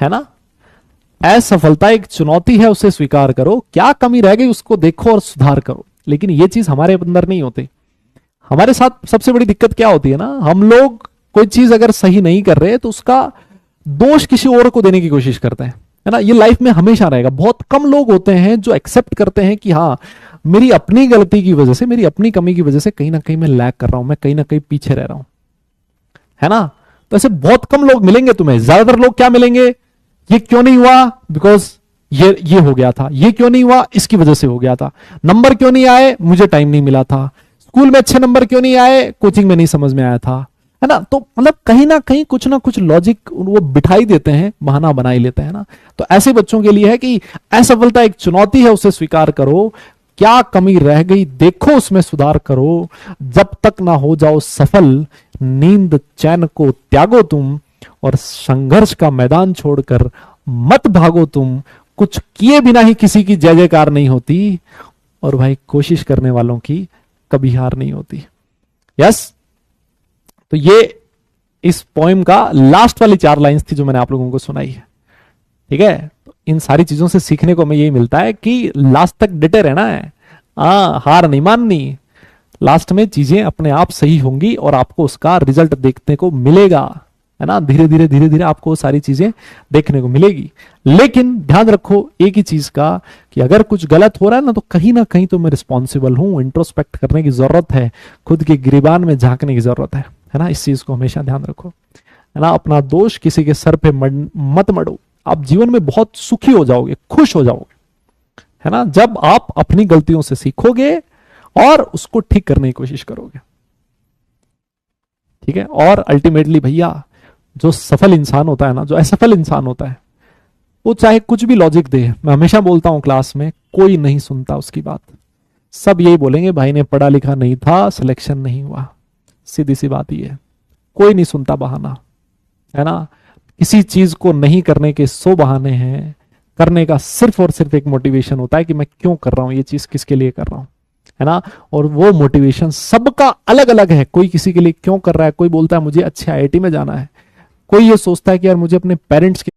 है ना। असफलता एक चुनौती है, उसे स्वीकार करो, क्या कमी रह गई उसको देखो और सुधार करो। लेकिन ये चीज हमारे अंदर नहीं होती। हमारे साथ सबसे बड़ी दिक्कत क्या होती है ना, हम लोग कोई चीज अगर सही नहीं कर रहे तो उसका दोष किसी और को देने की कोशिश करते हैं, है ना। ये लाइफ में हमेशा रहेगा। बहुत कम लोग होते हैं जो एक्सेप्ट करते हैं कि हाँ, मेरी अपनी गलती की वजह से, मेरी अपनी कमी की वजह से कहीं ना कहीं मैं लैग कर रहा हूं, मैं कहीं ना कहीं पीछे रह रहा हूं, है ना। तो ऐसे बहुत कम लोग मिलेंगे तुम्हें। ज्यादातर लोग क्या मिलेंगे, ये क्यों नहीं हुआ, बिकॉज ये हो गया था, ये क्यों नहीं हुआ, इसकी वजह से हो गया था, नंबर क्यों नहीं आए, मुझे टाइम नहीं मिला था, स्कूल में अच्छे नंबर क्यों नहीं आए, कोचिंग में नहीं समझ में आया था, है ना। तो मतलब कहीं ना कहीं कुछ ना कुछ लॉजिक वो बिठाई देते हैं, बहाना बना ही लेते हैं ना। तो ऐसे बच्चों के लिए है कि असफलता एक चुनौती है, उसे स्वीकार करो, क्या कमी रह गई देखो, उसमें सुधार करो, जब तक ना हो जाओ सफल, नींद चैन को त्यागो तुम, और संघर्ष का मैदान छोड़कर मत भागो तुम, कुछ किए बिना ही किसी की जय जयकार नहीं होती, और भाई कोशिश करने वालों की कभी हार नहीं होती। यस, तो ये इस पोएम का लास्ट वाली 4 लाइंस थी जो मैंने आप लोगों को सुनाई है। ठीक है, तो इन सारी चीजों से सीखने को हमें यही मिलता है कि लास्ट तक डटे रहना है, हार नहीं माननी। लास्ट में चीजें अपने आप सही होंगी और आपको उसका रिजल्ट देखने को मिलेगा, है ना। धीरे धीरे धीरे धीरे आपको सारी चीजें देखने को मिलेगी। लेकिन ध्यान रखो एक ही चीज का, कि अगर कुछ गलत हो रहा है ना, तो कहीं ना कहीं तो मैं रिस्पॉन्सिबल हूं। इंट्रोस्पेक्ट करने की जरूरत है, खुद के गिरिबान में झांकने की जरूरत है ना। इस चीज को हमेशा ध्यान रखो, है ना। अपना दोष किसी के सर पे मत मड़ो। आप जीवन में बहुत सुखी हो जाओगे, खुश हो जाओगे, है ना, जब आप अपनी गलतियों से सीखोगे और उसको ठीक करने की कोशिश करोगे। ठीक है, और अल्टीमेटली भैया जो सफल इंसान होता है ना, जो असफल इंसान होता है, वो चाहे कुछ भी लॉजिक दे, मैं हमेशा बोलता हूं क्लास में, कोई नहीं सुनता उसकी बात। सब यही बोलेंगे भाई ने पढ़ा लिखा नहीं था, सिलेक्शन नहीं हुआ। सीधी सी बात ही है, कोई नहीं सुनता बहाना, है ना। किसी चीज को नहीं करने के 100 बहाने हैं, करने का सिर्फ और सिर्फ एक मोटिवेशन होता है कि मैं क्यों कर रहा हूं, ये चीज किसके लिए कर रहा हूं, है ना। और वो मोटिवेशन सबका अलग अलग है। कोई किसी के लिए क्यों कर रहा है, कोई बोलता है मुझे अच्छे आईआईटी में जाना है, कोई ये सोचता है कि यार मुझे अपने पेरेंट्स